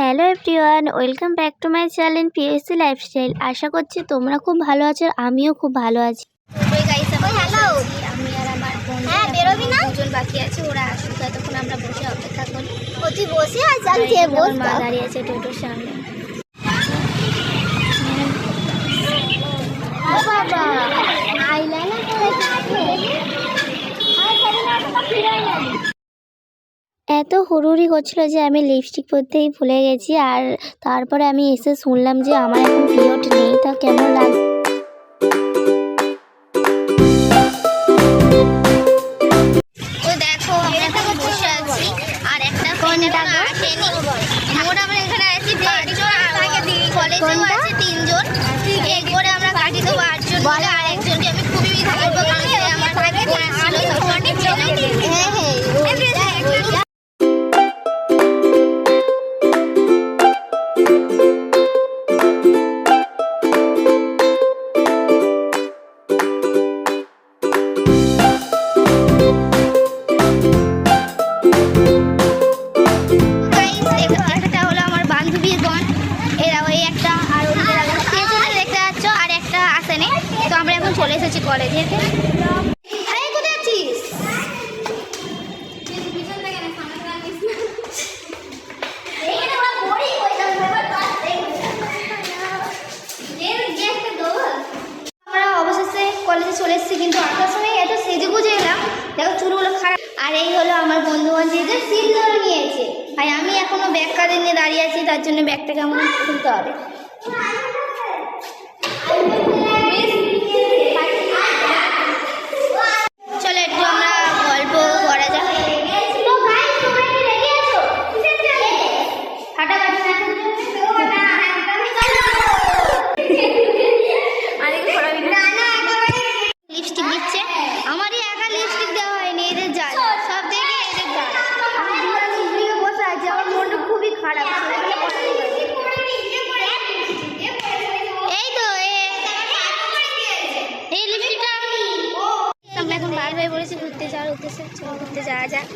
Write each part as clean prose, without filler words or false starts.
Hello everyone, welcome back to my channel PSC lifestyle. আশা করছি তোমরা খুব ভালো আছো, আমিও খুব ভালো আছি। আমি আর আমার দুজন বাকি আছে, ওরা আসুক, ততক্ষণ আমরা বসে অপেক্ষা করি। মা দাঁড়িয়ে আছে টোটোর সামনে। এত হুড়োহুড়ি করছিল যে আমি লিপস্টিক পরতেই ভুলে গেছি। আর তারপরে আমি এসে শুনলাম যে আমার এখন পিরিয়ড নেই। তা কেমন লাগে তো দেখো, আমরা এখন বসে আছি আর একটা কোনটা আসেনি। মোট আমরা এখানে আছি 5 জন, কলেজেও আছে 3 জন। এই করে আমরা কাটি দেবো 8 জন বলে। আর একজনকে আমি খুবই মিস করবো, কারণ সে আমার সাথে ক্লাস ছিল সবসময়। চলে এসেছি কলেজে। কোথায় আছিস? আমরা অবশেষে কলেজে চলে এসেছি, কিন্তু আসার সময় এত সেজে গুজে এলাম, দেখো চুলগুলো খারাপ। আর এই হলো আমার বন্ধুগণ, যে সিট ধরে নিয়েছে। আর আমি এখনো ব্যাগ কাঁধে নিয়ে দাঁড়িয়ে আছি, তার জন্য ব্যাগটাকে আমার খুলতে হবে। চলো একটু আমরা গল্প করা যাক। লিপস্টিক দিচ্ছে, আমারই একা লিপস্টিক দেওয়া হয়নি, এদের যায় সব দেখে এদের যায়। আমি বসে আছি, আমার মনটা খুবই খারাপ। এই তো এই লিপস্টিকটা আমরা এখন বার হয়ে পড়েছি ঘুরতে যাওয়ার উদ্দেশ্যে। চলো ঘুরতে যাওয়া যাক।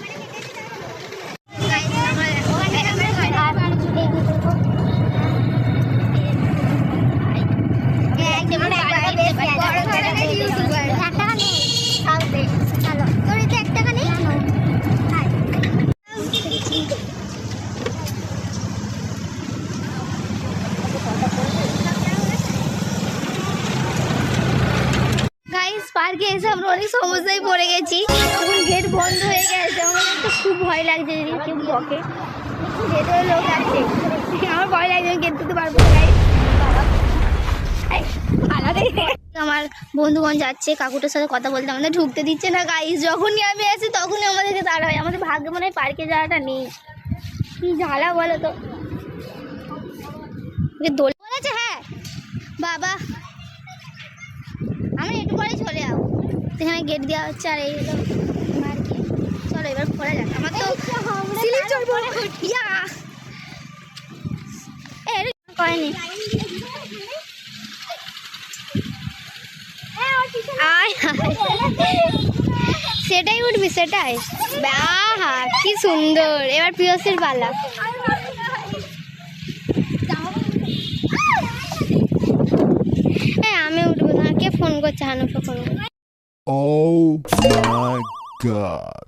পার্কে এসে আমরা অনেক সমস্যায় পড়ে গেছি। এখন গেট বন্ধ হয়ে গেছে, আমার তো খুব ভয় লাগছে যদি কেউ বকে। ভেতরে লোক আছে, আমার ভয় লাগছে, গেট দিতে পারবো না। আমার বন্ধুগণ যাচ্ছে, কাকুটার সাথে কথা বলতে আমাদের ঢুকতে দিচ্ছে না গাইস। যখনই আমি আসি তখনই আমাদেরকে দাঁড়া হয়। আমাদের ভাগ্যে মনে হয় পার্কে যাওয়াটা নেই, কি ঝালা বলো তো। দোল বলেছে, হ্যাঁ বাবা আমরা একটু পরে চলে যাবো। এখানে গেট দেওয়া হচ্ছে। আর এই হলো পার্কে। চলো এবার ঘোরা যাক। আমার তো সিলিপ চড়বো করেনি। সেটাই উঠবি, সেটাই। আহা কি সুন্দর। এবার পিয়সের পালা। আমি উঠবো, তোমাকে ফোন করছে হানুফা ফোন। Oh my God.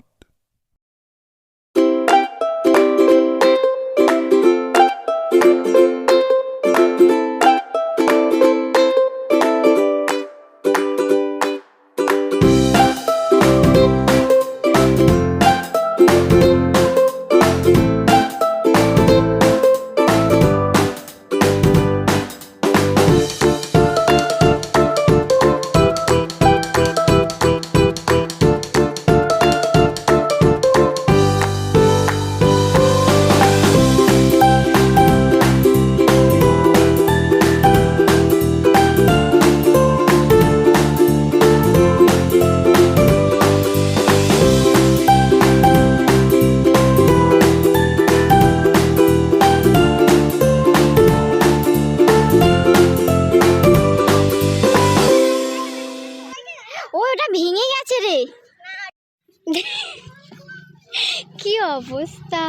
কি অবস্থা।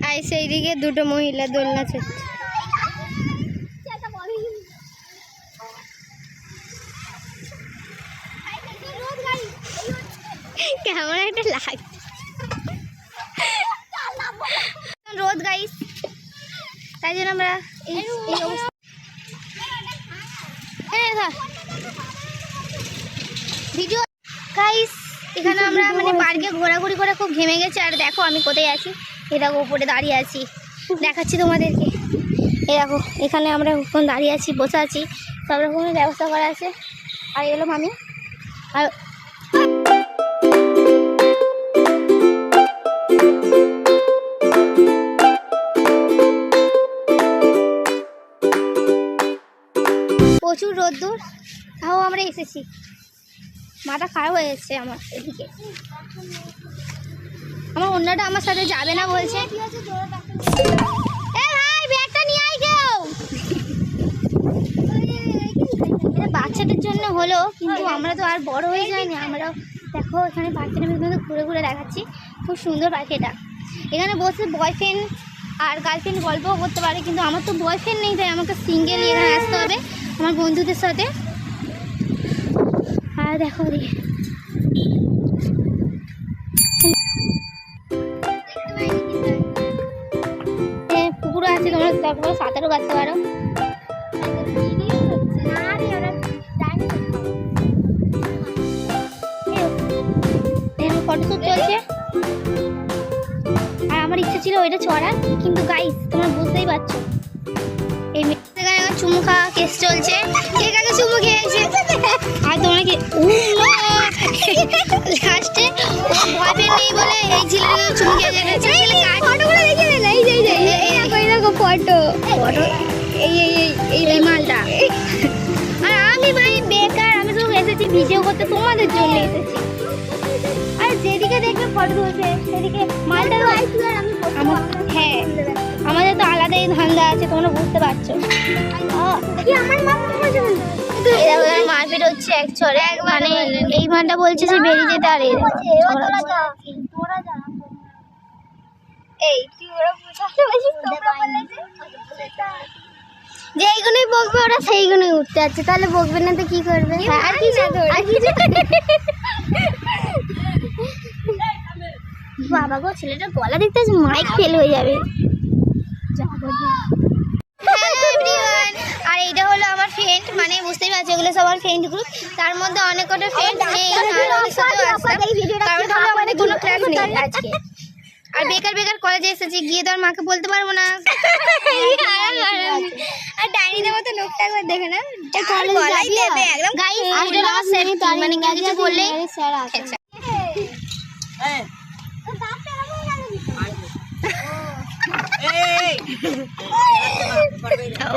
আর সেই দিকে দুটো মহিলা দোলনা চড়ছে। কেমন একটা লাগছে রোদ গাইস, তাই জন্য আমরা ভিডিও গাইস এখানে আমরা মানে পার্কে ঘোরাঘুরি করে খুব ঘেমে গেছে। আর দেখো আমি কোথায় আছি, এ দেখো উপরে দাঁড়িয়ে আছি, দেখাচ্ছি তোমাদেরকে। এ দেখো এখানে আমরা এখন দাঁড়িয়ে আছি, বসে আছি, সব রকমের ব্যবস্থা করা আছে। আর এগুলো মামি আর প্রচুর রোদ্দুর, তাও আমরা এসেছি। মাথা খারাপ হয়ে যাচ্ছে আমার এদিকে। আমার অন্যটা আমার সাথে যাবে না বলছে। ভাই ব্যাগটা নিয়ে আয় কেউ। এটা বাচ্চাদের জন্য হলো, কিন্তু আমরা তো আর বড় হয়ে যাইনি। আমরা দেখো এখানে বাচ্চাটা ঘুরে ঘুরে দেখাচ্ছি, খুব সুন্দর পাখি এটা। এখানে বসে বয়ফ্রেন্ড আর গার্লফ্রেন্ড গল্পও করতে পারে, কিন্তু আমার তো বয়ফ্রেন্ড নেই, তাই আমাকে সিঙ্গেল এখানে আসতে হবে আমার বন্ধুদের সাথে। আর দেখো পুকুরও আছে, তোমরা তারপরে সাঁতারও কাটতে পারো। ফটোশ্যুট চলছে, আর আমার ইচ্ছা ছিল ওইটা চড়ার, কিন্তু গাইস তোমরা বুঝতেই পারছো এই মেয়েটাকে চুমু খাওয়া কেস চলছে। কে কাকে চুমু খেয়েছে? আর তোমরা কি লাস্টে বয়ফ্রেন্ড নেই বলে এই ছেলেটাকে চুমু খেয়েছে। ফটোগুলো দেখে না, এই যে দেখো ফটো ফটো এই মালটা। আর আমি ভাই বেকার, আমি শুধু এসেছি ভিডিও করতে, তোমাদের জন্য এসেছি। আর যেদিকে দেখবে ফটো তুলছে সেদিকে মালটা। হ্যাঁ আমাদের তো আলাদাই ধান্দা আছে, তোমরা বুঝতে পারছো। মারপিট হচ্ছে এক ছড়ে, মানে এই মানটা বলছে যে বেরিয়ে যেতে। আর যেইগুলোই বকবে ওরা সেইগুলোই উঠতে যাচ্ছে, তাহলে বকবে না তো কি করবে? আর কিছু বাবা গো, ছেলেটার গলা দেখতে মাইক ফেল হয়ে যাবে। আর এইটা হলো আমার ফ্রেন্ড, মানে বুঝতেই পারছি এগুলো সব আমার ফ্রেন্ড গ্রুপ। তার মধ্যে অনেক কটা ফ্রেন্ড নেই, কারণ হলো আমাদের কোনো ক্লাস নেই আজকে। আর বেকার বেকার কলেজে এসেছি, গিয়ে তো আর মাকে বলতে পারবো না। আর ডাইনিদের মতো লোকটা একবার দেখে না, মানে কিছু বললেই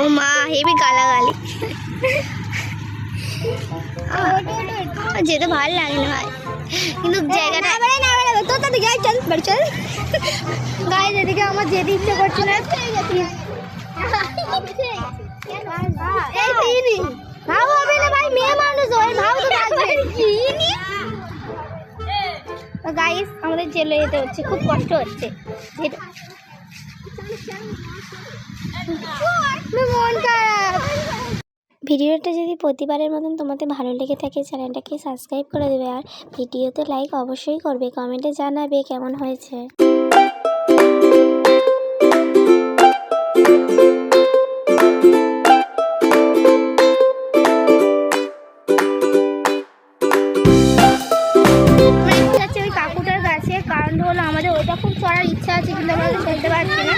ও মা হেবি গালাগালি। যেতে ভালো লাগে না ভাই, কিন্তু জায়গাটা গায়ে যেদিকে আমার যেতে ইচ্ছে করছে না। ভাই মেয়ে মানুষ গাইস, আমাদের জেলে যেতে হচ্ছে, খুব কষ্ট হচ্ছে। মন খারাপ। ভিডিওটা যদি প্রতিবারের মতন তোমাদের ভালো লেগে থাকে, চ্যানেলটাকে সাবস্ক্রাইব করে দেবে। আর ভিডিওতে লাইক অবশ্যই করবে, কমেন্টে জানাবে কেমন হয়েছে। ওই কাকুটার কাছে, কারণ হলো আমাদের ওইটা খুব চড়ার ইচ্ছা আছে, কিন্তু আমরা চলতে পারছি না।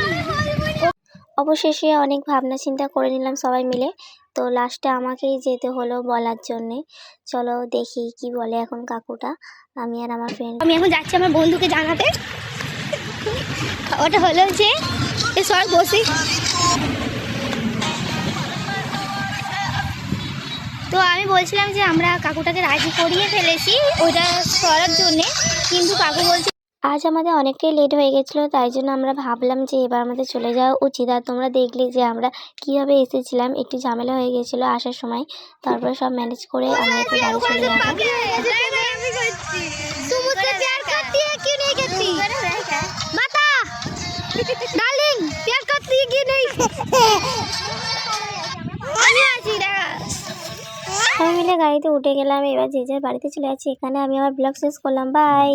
অবশেষে অনেক ভাবনা চিন্তা করে নিলাম সবাই মিলে, তো লাস্টে আমাকেই যেতে হলো বলার জন্যে। চলো দেখি কি বলে এখন কাকুটা। আমি আর আমার ফ্রেন্ড, আমি এখন যাচ্ছি আমার বন্ধুকে জানাতে। ওটা হলো যে সর বসে, তো আমি বলছিলাম যে আমরা কাকুটাকে রাজি করিয়ে ফেলেছি ওইটা করার জন্যে, কিন্তু কাকু বলছে আজ আমাদের অনেকটাই লেট হয়ে গেছিলো, তাই জন্য আমরা ভাবলাম যে এবার আমাদের চলে যাওয়া উচিত। আর তোমরা দেখলে যে আমরা কীভাবে এসেছিলাম, একটু ঝামেলা হয়ে গেছিলো আসার সময়, তারপরে সব ম্যানেজ করে আমরা একটু বাড়ি চলে যাবো। बता ডার্লিং পেয়ার করতে কি নেই আমি আছি দেখা সবাই মিলে গাড়িতে উঠে গেলাম। এবার যে যার বাড়িতে চলে যাচ্ছি। এখানে আমি আমার ব্লগ শেষ করলাম। বাই।